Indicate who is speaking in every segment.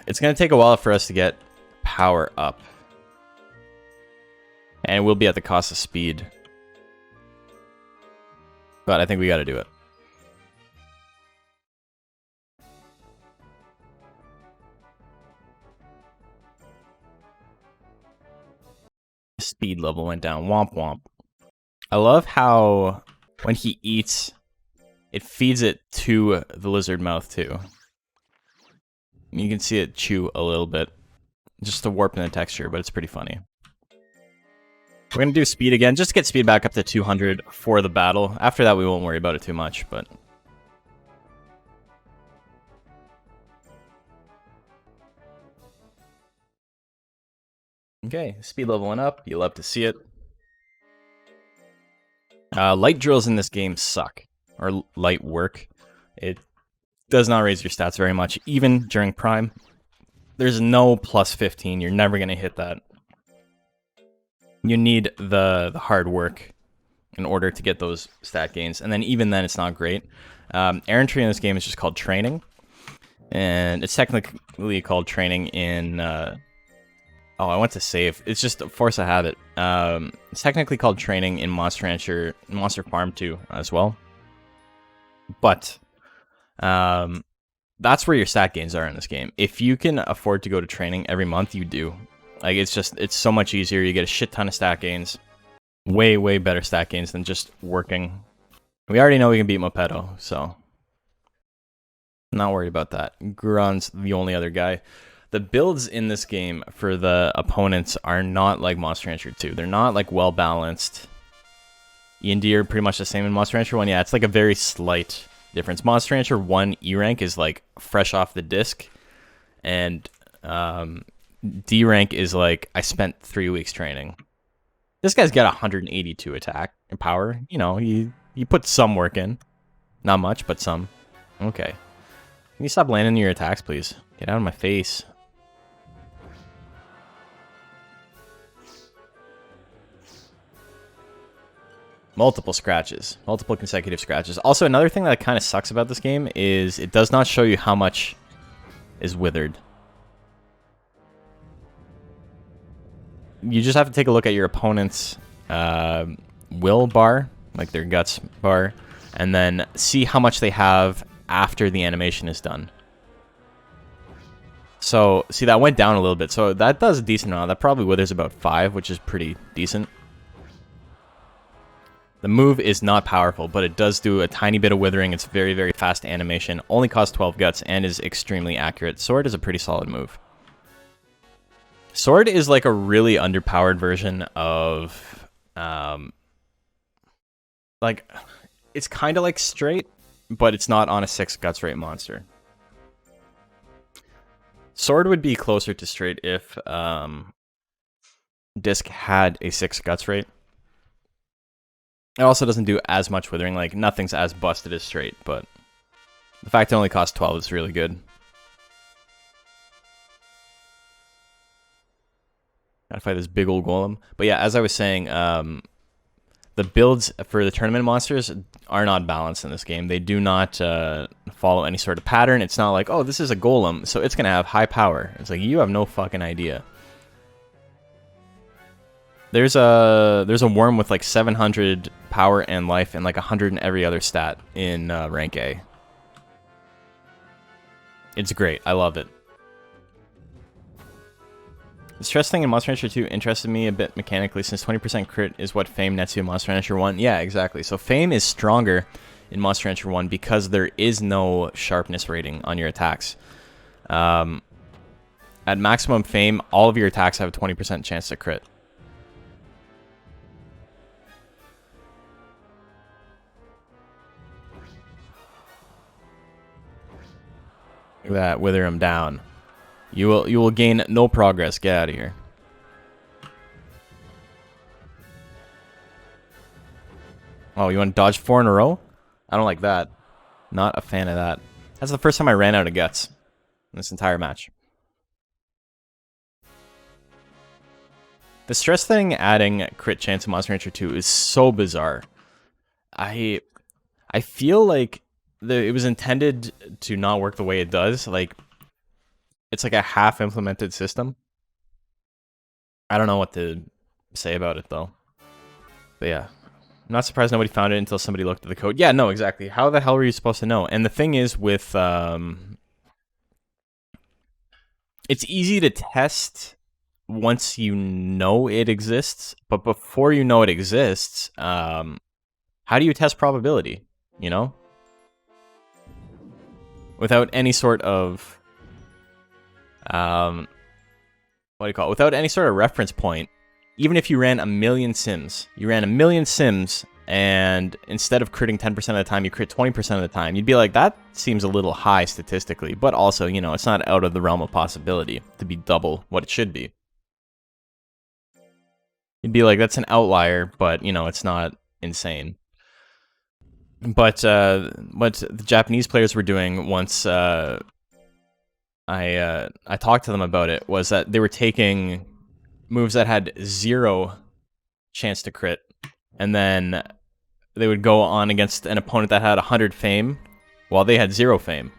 Speaker 1: It's going to take a while for us to get power up. And it will be at the cost of speed. But I think we got to do it. Speed level went down. Womp womp. I love how when he eats, it feeds it to the lizard mouth too. You can see it chew a little bit. Just to warp in the texture, but it's pretty funny. We're going to do speed again, just to get speed back up to 200 for the battle. After that, we won't worry about it too much, but... Okay, speed level went up. You love to see it. Light drills in this game suck. Or light work. It does not raise your stats very much, even during Prime. There's no plus 15. You're never going to hit that. You need the hard work in order to get those stat gains. And then even then, it's not great. Errantry in this game is just called training. And it's technically called training in... Oh, I went to save. It's just a force of habit. It's technically called training in Monster Farm 2 as well. But that's where your stat gains are in this game. If you can afford to go to training every month, you do. Like, it's so much easier. You get a shit ton of stat gains. Way, way better stat gains than just working. We already know we can beat Mopedo, so... Not worried about that. Guron's the only other guy. The builds in this game for the opponents are not like Monster Rancher 2. They're not like well balanced. E and D are pretty much the same in Monster Rancher 1. Yeah, it's like a very slight difference. Monster Rancher 1 E rank is like fresh off the disc, and D rank is like I spent 3 weeks training. This guy's got 182 attack and power. You know, you put some work in, not much, but some. Okay, can you stop landing your attacks, please? Get out of my face. Multiple scratches. Multiple consecutive scratches. Also, another thing that kind of sucks about this game is it does not show you how much is withered. You just have to take a look at your opponent's will bar, like their guts bar, and then see how much they have after the animation is done. So, see, that went down a little bit. So that does a decent amount. That probably withers about 5, which is pretty decent. The move is not powerful, but it does do a tiny bit of withering. It's very, very fast animation. Only costs 12 guts and is extremely accurate. Sword is a pretty solid move. Sword is like a really underpowered version of... like, it's kind of like straight, but it's not on a 6 guts rate monster. Sword would be closer to straight if Disc had a 6 guts rate. It also doesn't do as much withering, like nothing's as busted as straight, but the fact it only costs 12 is really good. Gotta fight this big old golem. But yeah, as I was saying, the builds for the tournament monsters are not balanced in this game. They do not follow any sort of pattern. It's not like, oh, this is a golem, so it's gonna have high power. It's like, you have no fucking idea. There's a worm with like 700 power and life and like 100 in every other stat in rank A. It's great. I love it. The stress thing in Monster Rancher 2 interested me a bit mechanically, since 20% crit is what Fame nets you in Monster Rancher 1. Yeah, exactly. So Fame is stronger in Monster Rancher 1 because there is no sharpness rating on your attacks. At maximum Fame, all of your attacks have a 20% chance to crit. Look at that, wither him down. You will gain no progress. Get out of here. Oh, you want to dodge 4 in a row? I don't like that. Not a fan of that. That's the first time I ran out of guts in this entire match. The stress thing adding crit chance in Monster Rancher 2 is so bizarre. I feel like it was intended to not work the way it does. Like, it's like a half implemented system. I don't know what to say about it though. But yeah, I'm not surprised nobody found it until somebody looked at the code. Yeah, no, exactly. How the hell were you supposed to know? And the thing is with it's easy to test once you know it exists, but before you know it exists, how do you test probability? You know, without any sort of what do you call it? Without any sort of reference point. Even if you ran a million sims, and instead of critting 10% of the time, you crit 20% of the time, you'd be like, that seems a little high statistically, but also, you know, it's not out of the realm of possibility to be double what it should be. You'd be like, that's an outlier, but, you know, it's not insane. But what the Japanese players were doing once I talked to them about it was that they were taking moves that had 0 chance to crit, and then they would go on against an opponent that had 100 fame while they had 0 fame.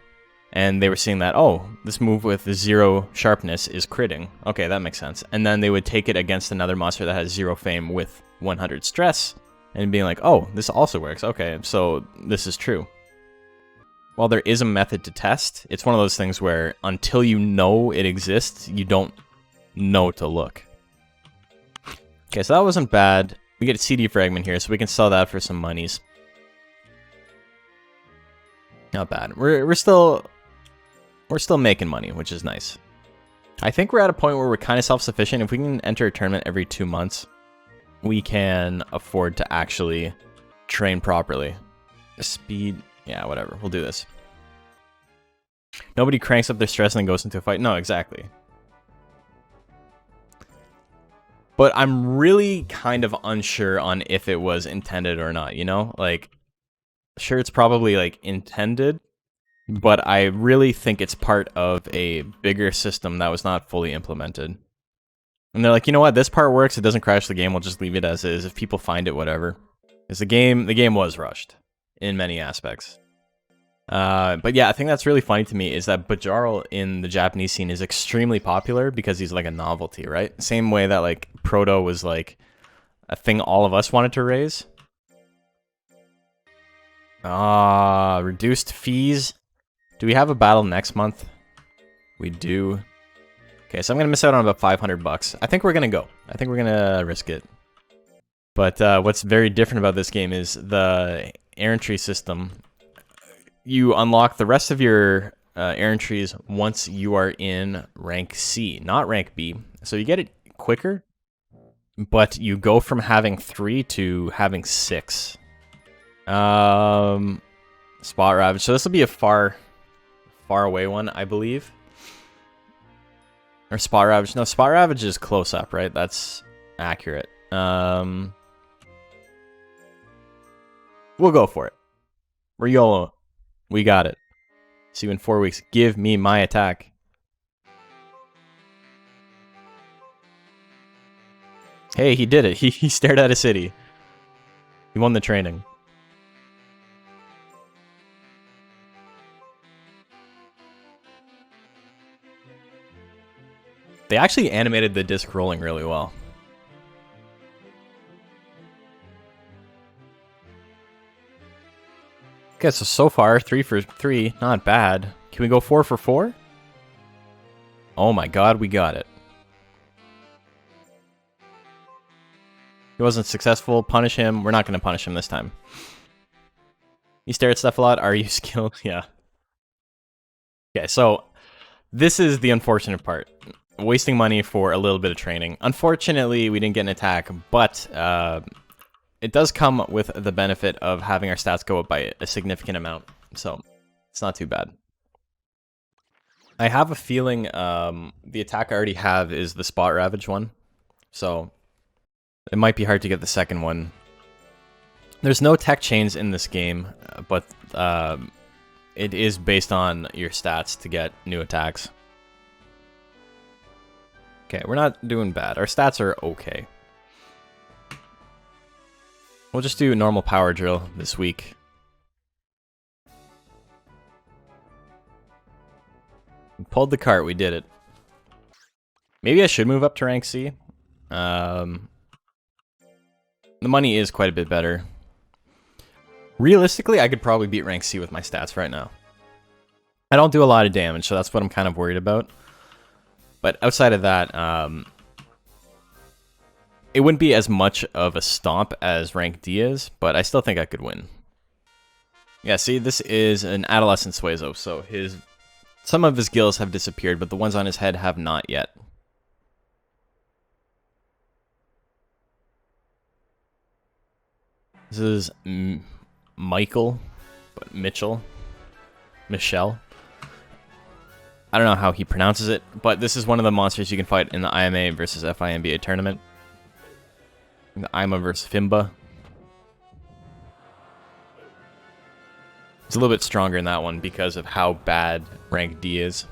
Speaker 1: And they were seeing that, oh, this move with 0 sharpness is critting. Okay, that makes sense. And then they would take it against another monster that has 0 fame with 100 stress, and being like, oh, this also works. Okay, so this is true. While there is a method to test, it's one of those things where until you know it exists, you don't know to look. Okay, so that wasn't bad. We get a CD fragment here, so we can sell that for some monies. Not bad. We're still making money, which is nice. I think we're at a point where we're kind of self-sufficient. If we can enter a tournament every 2 months, we can afford to actually train properly. Speed, yeah, whatever. We'll do this. Nobody cranks up their stress and then goes into a fight. No, exactly. But I'm really kind of unsure on if it was intended or not, you know? Like, sure, it's probably, like, intended, but I really think it's part of a bigger system that was not fully implemented. And they're like, you know what, this part works, it doesn't crash the game, we'll just leave it as is. If people find it, whatever. Because the game was rushed in many aspects. But yeah, I think that's really funny to me is that Bajarl in the Japanese scene is extremely popular because he's like a novelty, right? Same way that like Proto was like a thing all of us wanted to raise. Reduced fees. Do we have a battle next month? We do. Okay, so I'm gonna miss out on about 500 bucks. I think we're gonna go. I think we're gonna risk it. But what's very different about this game is the errantry system. You unlock the rest of your errantries once you are in rank C, not rank B. So you get it quicker, but you go from having 3 to having 6. Spot Ravage. So this will be a far away one, I believe. Or Spot Ravage. No, Spot Ravage is close up, right? That's accurate. We'll go for it. We're YOLO. We got it. See you in 4 weeks. Give me my attack. Hey, he did it. He stared at a city. He won the training. They actually animated the disc rolling really well. Okay, so far, 3 for 3, not bad. Can we go 4 for 4? Oh my god, we got it. He wasn't successful. Punish him. We're not going to punish him this time. You stare at stuff a lot. Are you skilled? Yeah. Okay, so this is the unfortunate part. Wasting money for a little bit of training. Unfortunately, we didn't get an attack, but it does come with the benefit of having our stats go up by a significant amount. So it's not too bad. I have a feeling the attack I already have is the Spot Ravage one. So it might be hard to get the second one. There's no tech chains in this game, but it is based on your stats to get new attacks. Okay, we're not doing bad. Our stats are okay. We'll just do normal power drill this week. We pulled the cart. We did it. Maybe I should move up to rank C. The money is quite a bit better. Realistically, I could probably beat rank C with my stats right now. I don't do a lot of damage, so that's what I'm kind of worried about. But outside of that, it wouldn't be as much of a stomp as rank D is, but I still think I could win. Yeah, see, this is an adolescent Suezo, so some of his gills have disappeared, but the ones on his head have not yet. This is Michael, but Michelle. I don't know how he pronounces it, but this is one of the monsters you can fight in the IMA versus FINBA tournament. The IMA versus Fimba. It's a little bit stronger in that one because of how bad rank D is.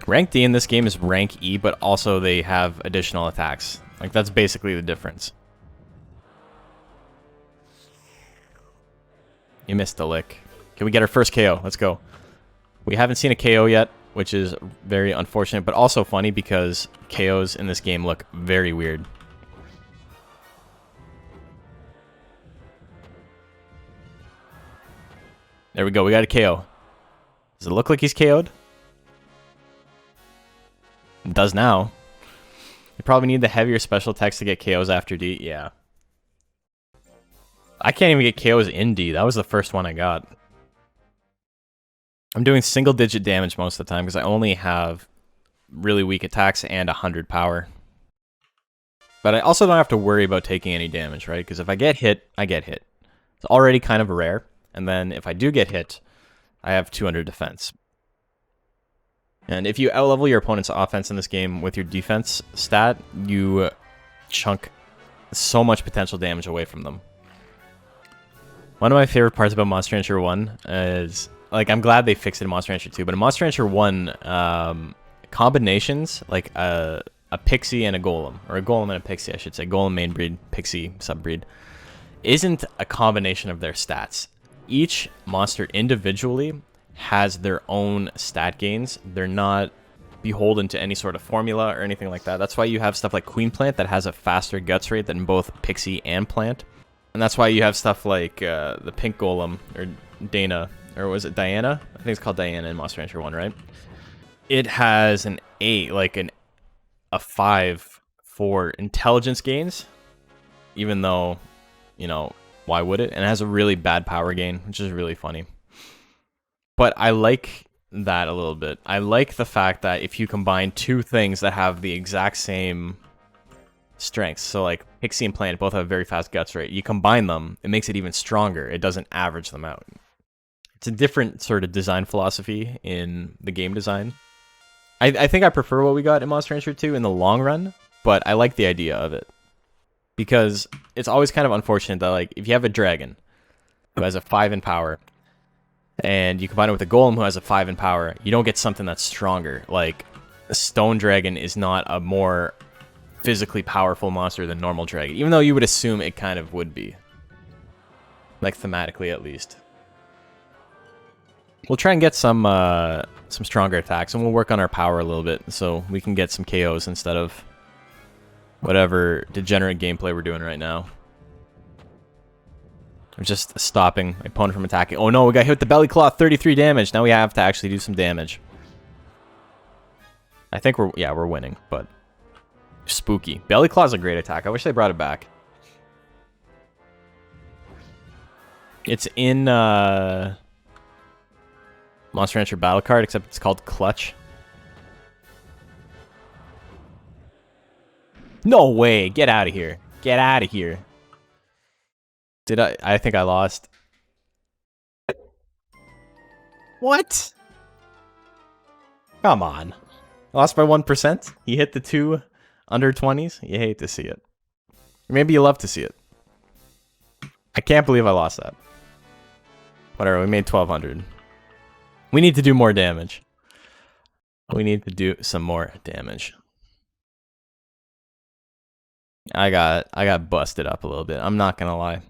Speaker 1: Rank D in this game is rank E, but also they have additional attacks. Like, that's basically the difference. You missed a lick. Can we get our first KO? Let's go. We haven't seen a KO yet, which is very unfortunate, but also funny because KOs in this game look very weird. There we go. We got a KO. Does it look like he's KO'd? It does now. You probably need the heavier special attacks to get KOs after D. Yeah. I can't even get KOs in D. That was the first one I got. I'm doing single-digit damage most of the time because I only have really weak attacks and 100 power. But I also don't have to worry about taking any damage, right? Because if I get hit, I get hit. It's already kind of rare. And then if I do get hit, I have 200 defense. And if you outlevel your opponent's offense in this game with your defense stat, you chunk so much potential damage away from them. One of my favorite parts about Monster Rancher 1 is, like, I'm glad they fixed it in Monster Rancher 2, but in Monster Rancher 1, combinations, like a Pixie and a Golem, or a Golem and a Pixie, I should say, Golem main breed, Pixie subbreed, isn't a combination of their stats. Each monster individually has their own stat gains. They're not beholden to any sort of formula or anything like that. That's why you have stuff like Queen Plant that has a faster guts rate than both Pixie and Plant. And that's why you have stuff like the Pink Golem, or Dana, or was it Diana? I think it's called Diana in Monster Rancher 1, right? It has an 8, like a 5 for intelligence gains, even though, you know, why would it? And it has a really bad power gain, which is really funny. But I like that a little bit. I like the fact that if you combine two things that have the exact same strengths, so like Pixie and Plant both have a very fast guts rate, you combine them, it makes it even stronger. It doesn't average them out. It's a different sort of design philosophy in the game design. I think I prefer what we got in Monster Rancher 2 in the long run, but I like the idea of it. Because it's always kind of unfortunate that, like, if you have a dragon who has a 5 in power, and you combine it with a golem who has a 5 in power, you don't get something that's stronger. Like, a stone dragon is not a more physically powerful monster than normal dragon, even though you would assume it kind of would be. Like, thematically, at least. We'll try and get some stronger attacks, and we'll work on our power a little bit, so we can get some KOs instead of whatever degenerate gameplay we're doing right now. We're just stopping my opponent from attacking. Oh no, we got hit with the belly claw, 33 damage. Now we have to actually do some damage. I think we're winning, but spooky. Belly claw is a great attack. I wish they brought it back. It's in Monster Rancher Battle Card, except it's called Clutch. No way! Get out of here. Get out of here. Did I think I lost. What? Come on. I lost by 1%? He hit the 2 under 20s? You hate to see it. Maybe you love to see it. I can't believe I lost that. Whatever, we made 1,200. We need to do more damage. We need to do some more damage. I got busted up a little bit. I'm not gonna lie.